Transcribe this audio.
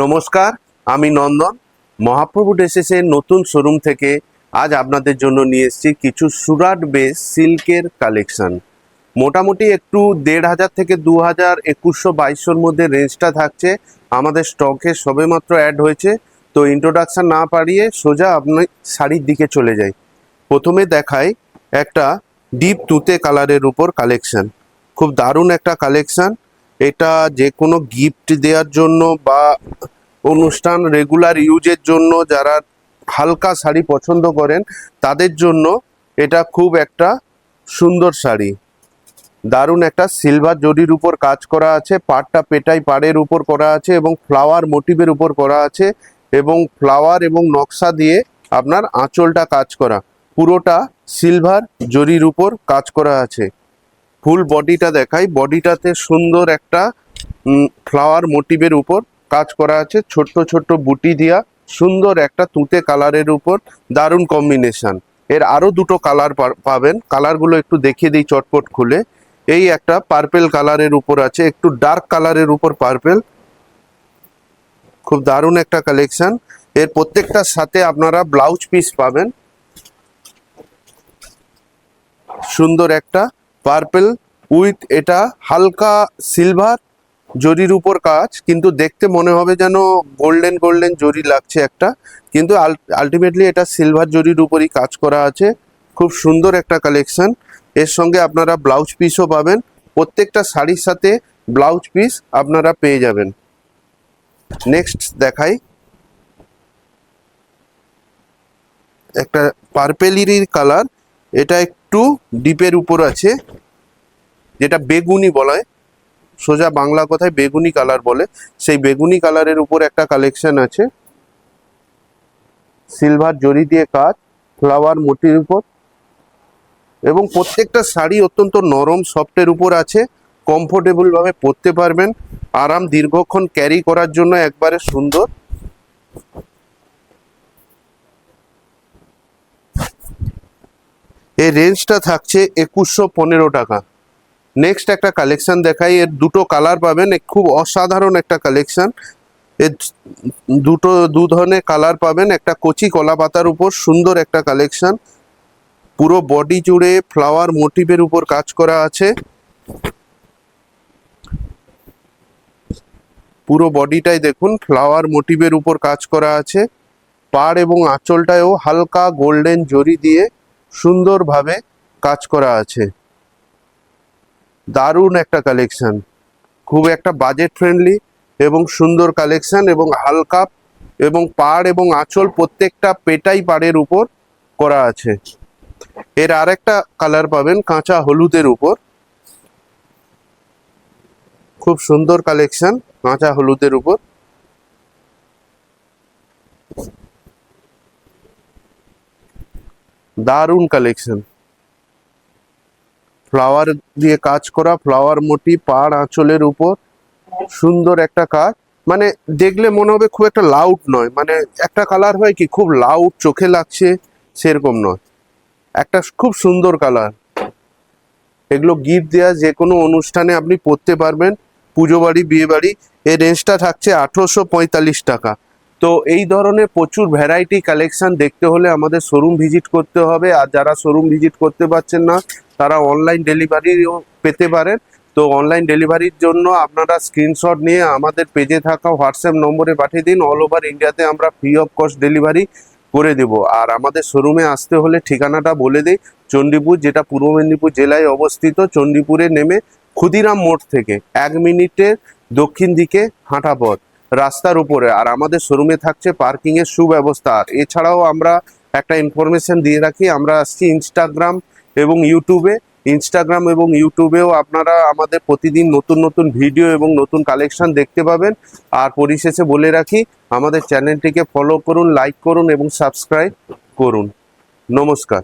নমস্কার, আমি নন্দন। মহাপ্রভু ড্রেসেসের নতুন শোরুম থেকে আজ আপনাদের জন্য নিয়ে এসেছি কিছু সুরাট বেস সিল্কের কালেকশন। মোটামুটি একটু ১,৫০০ থেকে ২,০০০, ২১০০-২২০০-র মধ্যে রেঞ্জটা থাকছে। আমাদের স্টকে সবেমাত্র অ্যাড হয়েছে, তো ইন্ট্রোডাকশন না পারিয়ে সোজা আপনি শাড়ির দিকে চলে যাই। প্রথমে দেখাই একটা ডিপ তুতে কালারের উপর কালেকশন। খুব দারুণ একটা কালেকশন। এটা যে কোনো গিফট দেওয়ার জন্য বা অনুষ্ঠান রেগুলার ইউজের জন্য যারা হালকা শাড়ি পছন্দ করেন তাদের জন্য এটা খুব একটা সুন্দর শাড়ি। দারুণ একটা সিলভার জরির উপর কাজ করা আছে, পাড়টা পেটাই পাড়ের উপর করা আছে এবং ফ্লাওয়ার মোটিভের উপর করা আছে এবং ফ্লাওয়ার এবং নকশা দিয়ে আপনার আঁচলটা কাজ করা, পুরোটা সিলভার জরির উপর কাজ করা আছে। ফুল বডিটা দেখাই, বডিটাতে সুন্দর একটা ফ্লাওয়ার মোটিভের উপর কাজ করা আছে, ছোট্ট ছোট্ট বুটি দিয়া সুন্দর একটা তুতে কালারের উপর দারুণ কম্বিনেশন। এর আরো দুটো কালার পাবেন, কালারগুলো একটু দেখিয়ে দিই চটপট খুলে। এই একটা পার্পেল কালারের উপর আছে, একটু ডার্ক কালারের উপর পার্পেল, খুব দারুণ একটা কালেকশন। এর প্রত্যেকটার সাথে আপনারা ব্লাউজ পিস পাবেন, সুন্দর একটা পার্পেল উইথ এটা হালকা সিলভার জরির উপর কাজ, কিন্তু দেখতে মনে হবে যেন গোল্ডেন গোল্ডেন জরি লাগছে একটা, কিন্তু আলটিমেটলি এটা সিলভার জরির উপরই কাজ করা আছে। খুব সুন্দর একটা কালেকশন। এর সঙ্গে আপনারা ব্লাউজ পিসও পাবেন, প্রত্যেকটা শাড়ির সাথে ব্লাউজ পিস আপনারা পেয়ে যাবেন। নেক্সট দেখাই একটা পার্পেলেরই কালার, এটা একটু ডিপের উপর আছে, যেটা বেগুনি বলা হয়, সোজা বাংলা কথায় বেগুনি কালার বলে। সেই বেগুনি কালারের উপর একটা কালেকশন আছে, সিলভার জরি দিয়ে কাজ, ফ্লাওয়ার মোটির উপর, এবং প্রত্যেকটা শাড়ি অত্যন্ত নরম সফটের উপর আছে, কমফোর্টেবল ভাবে পরতে পারবেন, আরাম দীর্ঘক্ষণ ক্যারি করার জন্য একবারে সুন্দর। এর রেঞ্জটা থাকছে ২১১৫ টাকা। নেক্সট একটা কালেকশন দেখাই, এর দুটো কালার পাবেন, খুব অসাধারণ একটা কালেকশন। এর দু ধরনের কালার পাবেন, একটা কচি কলা পাতার উপর সুন্দর একটা কালেকশন, পুরো বডি জুড়ে ফ্লাওয়ার মোটিভের উপর কাজ করা আছে, পুরো বডিটাই দেখুন ফ্লাওয়ার মোটিভের উপর কাজ করা আছে, পাড় এবং আঁচলটায়ও হালকা গোল্ডেন জরি দিয়ে সুন্দরভাবে কাজ করা আছে। দারুণ একটা কালেকশন, খুব একটা বাজেট ফ্রেন্ডলি এবং সুন্দর কালেকশন, এবং হালকা এবং পাড় এবং আঁচল প্রত্যেকটা পেটাই পাড়ের উপর করা আছে। এর আরেকটা কালার পাবেন কাঁচা হলুদের উপর, খুব সুন্দর কালেকশন কাঁচা হলুদের উপর। দারুণ কালেকশন, ফ্লাওয়ার দিয়ে কাজ করা, ফ্লাওয়ার মোটিভ, পাড় আঁচলের উপর সুন্দর একটা কাজ, মানে দেখলে মনে হবে খুব একটা লাউড নয়, মানে একটা কালার হয় কি খুব লাউড চোখে লাগছে সেরকম নয়, একটা খুব সুন্দর কালার। এগুলো গিফট দেওয়া যে কোনো অনুষ্ঠানে আপনি পরতে পারবেন, পুজো বাড়ি, বিয়ে বাড়ি। এর রেঞ্জটা থাকছে ১৮৪৫ টাকা। তো এই ধরনের প্রচুর ভ্যারাইটি কালেকশন দেখতে হলে আমাদের শোরুম ভিজিট করতে হবে, আর যারা শোরুম ভিজিট করতে পারছেন না তারা অনলাইন ডেলিভারিও পেতে পারেন। তো অনলাইন ডেলিভারির জন্য আপনারা স্ক্রিনশট নিয়ে আমাদের পেজে থাকা হোয়াটসঅ্যাপ নম্বরে পাঠিয়ে দিন, অল ওভার ইন্ডিয়াতে আমরা ফ্রি অফ কস্ট ডেলিভারি করে দেব। আর আমাদের শোরুমে আসতে হলে ঠিকানাটা বলে দিই, চণ্ডীপুর, যেটা পূর্ব মেদিনীপুর জেলায় অবস্থিত। চণ্ডীপুরে নেমে ক্ষুদিরাম মোড় থেকে ১ মিনিটের দক্ষিণ দিকে হাঁটা পথ, রাস্তার উপরে। আর আমাদের শোরুমে থাকছে পার্কিং এর সুব্যবস্থা। আর এছাড়াও আমরা একটা ইনফরমেশন দিয়ে রাখি, আমরা আসছি ইনস্টাগ্রাম এবং ইউটিউবে। ইনস্টাগ্রাম এবং ইউটিউবেও আপনারা আমাদের প্রতিদিন নতুন নতুন ভিডিও এবং নতুন কালেকশন দেখতে পাবেন। আর পরিশেষে বলে রাখি, আমাদের চ্যানেলটিকে ফলো করুন, লাইক করুন এবং সাবস্ক্রাইব করুন। নমস্কার।